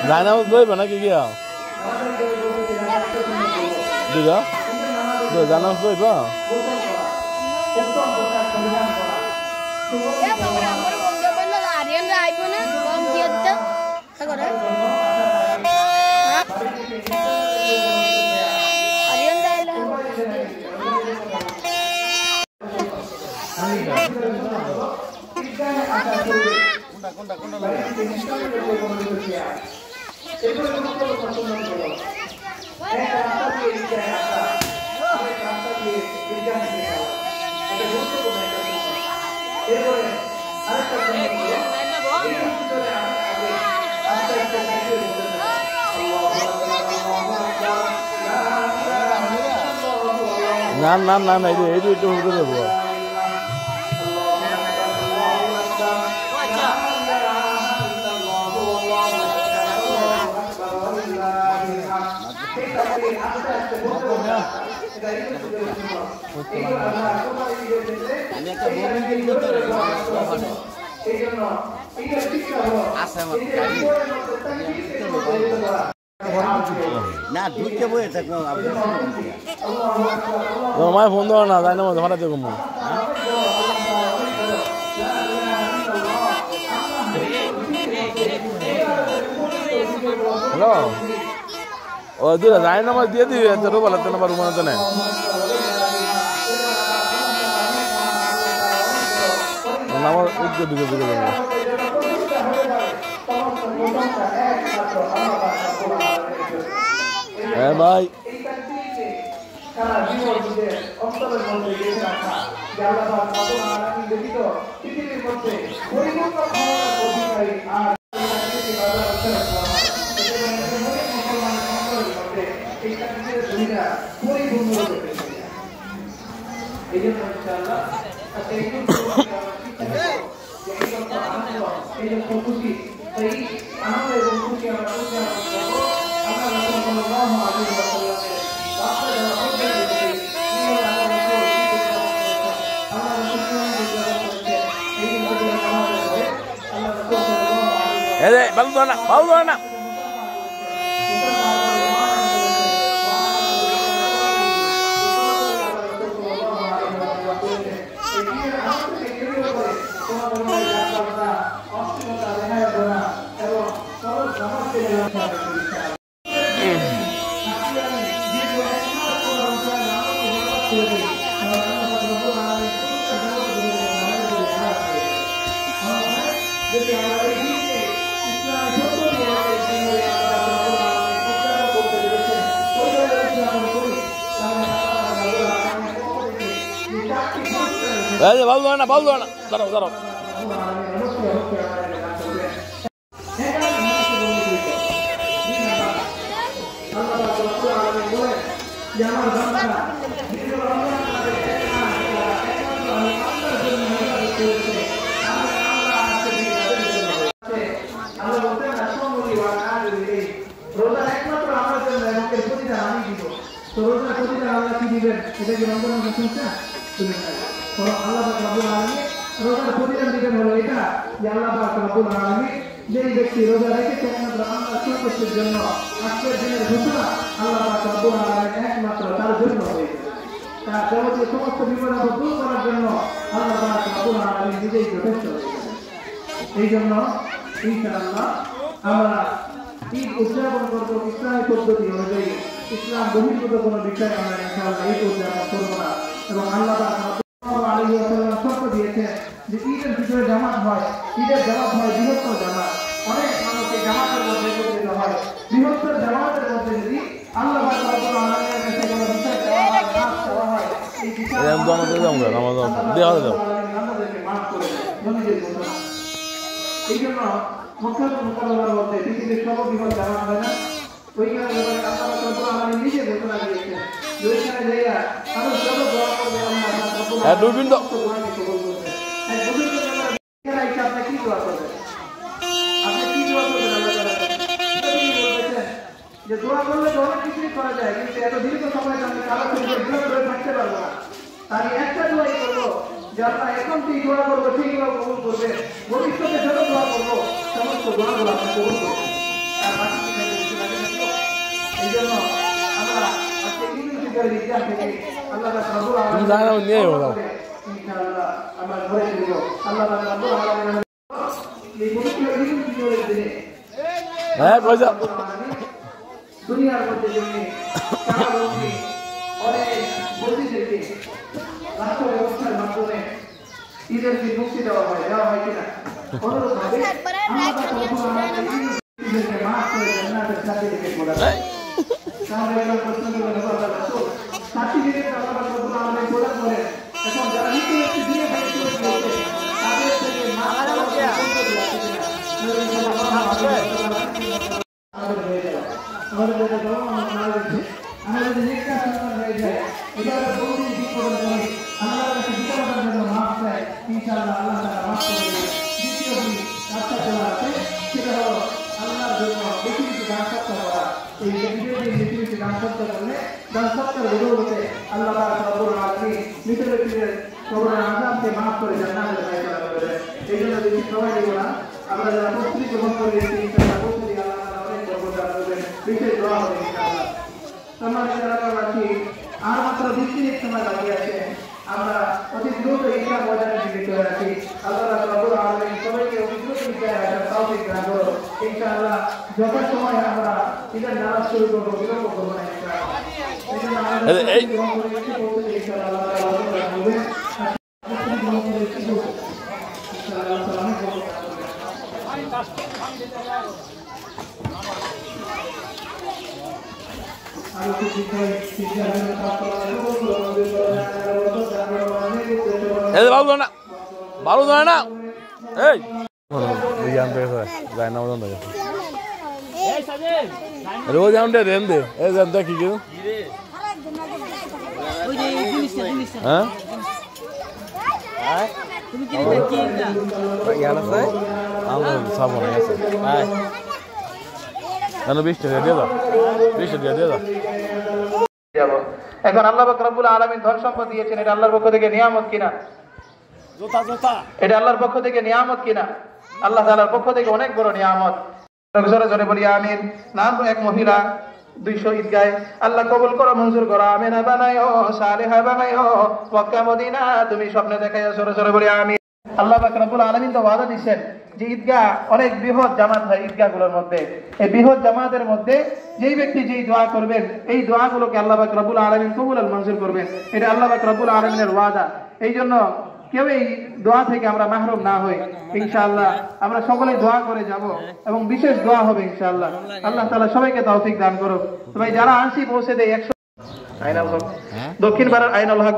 Zainab boy bana ki gaya? Duga? Do Zainab boy ba? Ya program baru bongga benda Aryan rai pun na bom dia tu, apa kau Aryan rai lah. Nah, itu udah buat. না ঢুকে বয়ে থাকবো আমার phone দাও না যাই না ভাড়া দেবো হ্যালো ও দুটা যাই নাম্বার দিয়ে দিবি তোর বলাতে নাম্বার রুমানাতে নেই নাম্বার ঢুকে দেবো হ্যাঁ ভাই baru anak. Baru anak. Taruh. দিবেন এটা কি রমজানের প্রশংসা? তুমি আল্লাহ পাক রব্বুল আলামিন রোজার প্রতিদান দিবেন হলো এটা যে আল্লাহ পাক রব্বুল আলামিন যেই ব্যক্তি রোজা রেখেছে একমাত্র আল্লাহর সন্তুষ্টির জন্য আজকের দিনের ঘোষণা আল্লাহ পাক রব্বুল আলামিন একমাত্র তার জন্য হয়েছে। তার যাবতীয় সমস্ত বিপদ দূর করার জন্য আল্লাহ পাক রব্বুল আলামিন নিজেই যথেষ্ট হয়েছে। এই জন্য ইনশাআল্লাহ আমরা ঈদ উদযাপন করবো ইসলামী পদ্ধতি অনুযায়ী। ইসলাম বহির্ভূত কোনো বিষয় আমরা ইনশাআল্লাহ ঈদ উদযাপন করবো না। এবং আল্লাহ সাল্লাল্লাহু আলাইহি ওয়াসাল্লাম শর্ত দিয়েছেন যে ঈদের ভিতরে জামাত হয়, ঈদের জামাত হয় বৃহত্তর জামাত। অনেক মানুষ এই জামাতের মধ্যে একত্রিত হয়। বৃহত্তর জামাতের মধ্যে যদি আল্লাহ রাব্বুল আলামিনের কাছে কোনো বিষয় চাওয়া হয়, এই বিষয় আমাদেরকে মাফ করে দেয়। নবীজির ঘোষণা। এই জন্য মক্কা মুকাররমার মধ্যে পৃথিবীর সর্ববৃহৎ জামাত হয় না, ওইখানে আল্লাহ রাব্বুল আলামিন নিজে ঘোষণা দিয়েছেন যে ওইখানে যাইয়া আমরা যত দোয়া করবে আল্লাহ রাব্বুল আলামিন দোয়াকে কবুল করবেন। এক বুজুর্গ যারা ইচ্ছা আপনি কি দোয়া করবেন? আপনি কি দোয়া করবেন আল্লাহ তাআলা? তিনি বলতেছেন যে দোয়া করলে তো অনেক কিছুই করা যায়, কিন্তু এত দীর্ঘ সময় আমি কারো সঙ্গে বিরোধ করে থাকতে পারবো না। আমি একটা দোয়াই করবো যে আল্লাহ এখন তুই দোয়া করবো সেই দোয়া কবুল করবে, ভবিষ্যতে যত দোয়া করবো সমস্ত দোয়াগুলো আপনি কবুল করবেন। তার বাকি কিছু লাগে না। এই জন্য আমরা আজকে ঈদুল ফিতরের ইতিহাস থেকে আল্লাহ রাব্বুল আলামিন ইনশাআল্লাহ আমরা ঘরে ফিরব। আল্লাহ রাব্বুল আলামিন এই পবিত্র ঈদুল ফিতরের দিনে দুনিয়ার মধ্যে যিনি কারাবন্দী অনেক বন্দীদেরকে রাষ্ট্র ব্যবস্থার মাধ্যমে ঈদের দিন মুক্তি দেওয়া হয় কিনা? অনুরূপভাবে মাফ করে জান্নাতের সার্টিফিকেট বলা হয়। সার্টিফিকেট আল্লাহ রাব্বুল আলামিন প্রদান করেন। এখন যারা মৃত্যু ব্যক্তি দিয়ে ফেলেছে তাদের থেকে মাফ আমাদের নেক কাজ হয়ে যায়, এটা বহুদিন ঠিক করে করে আল্লাহর কাছে বিচারের জন্য মাফ চাই, ইনশাআল্লাহ আল্লাহ তাআলা মাফ করে দেবেন। দ্বিতীয় রাস্তা খোলা আছে, সেটা হলো আল্লাহর জন্য বেশি বেশি দান সৎকার করা। এই বেশি বেশি দান সৎকার করলে দান সৎকার বদৌলতে আল্লাহ রাব্বুল আলামিন মৃত ব্যক্তিদের কবরের আযাবকে মাফ করে জান্নাতের ফায়সালা করে দেন। এই জন্য যদি সবাই দিব না, আমরা যারা প্রস্তুতি গ্রহণ করে দিয়েছি ইনশাআল্লাহ প্রস্তুতি আল্লাহ তাআলা অনেক বরকত দান করবেন। বিশেষ দোয়া হবে ইনশাআল্লাহ। সম্মানিত এলাকাবাসী, আর মাত্র 20 মিনিট সময় বাকি আছে। আমরা অতি দ্রুত ইসলাম ময়দানের দিকে চলে আসি। আল্লাহ রাব্বুল আলামিন সবাইকে অতি দ্রুত ইসলামে আসার তৌফিক দান করুন। ইনশাআল্লাহ যখন সময় আমরা ঈদের নামাজ শুরু করবো, বিলম্ব করবো না ইনশাআল্লাহ। এই জন্য আমাদের গ্রহণ করে একটু পৌঁছে ইনশাআল্লাহ আল্লাহ তাআলা বলবেন গ্রহণ করে একটু ইনশাআল্লাহ আল্লাহ তাআলা অনেক বরকত দান করবেন। ভালো ধরে না এই যায় না রোজ আমটা রেন দে এই জানতা কি কেউ হ্যাঁ তুমি কি আছে আমরা সব মনে আছে কেন 20 টাকা দিয়ে দাও 20 টাকা দিয়ে দাও। এখন আল্লাহ পাক রব্বুল আলামিন ধন সম্পদ দিয়েছেন, এটা আল্লাহর পক্ষ থেকে নিয়ামত কিনা? এটা আল্লাহর পক্ষ থেকে নিয়ামত কিনা? আল্লাহ তাআলার পক্ষ থেকে অনেক বড় নিয়ামত। জোরে জোরে বলি আমিন। নাম এক মহিলা 200 ঈদগায় আল্লাহ কবুল করো, মঞ্জুর করো, আমিনা বানায়ো, সালেহা বানায়ো, মক্কা মদিনা তুমি স্বপ্নে দেখাইছো। জোরে জোরে বলি আমিন। আল্লাহ পাক রব্বুল আলামিন তো ওয়াদা দিয়েছেন যে ঈদগাহ অনেক বৃহৎ জামাত হয় ঈদগাহগুলোর মধ্যে। এই বৃহৎ জামাতের মধ্যে যেই ব্যক্তি যেই দোয়া করবেন এই দোয়াগুলোকে আল্লাহ পাক রব্বুল আলামিন কবুল আর মঞ্জুর করবেন। এটা আল্লাহ পাক রব্বুল আলামিনের ওয়াদা। এই জন্য কেউ এই দোয়া থেকে আমরা মাহরুম না হই। ইনশাআল্লাহ আমরা সকলে দোয়া করে যাব এবং বিশেষ দোয়া হবে ইনশাআল্লাহ। আল্লাহ তাআলা সবাইকে তৌফিক দান করুক। সবাই যারা আনছি পৌঁছে দেয় 100 আইনাল হক দক্ষিণ পাড়ার আইনাল হক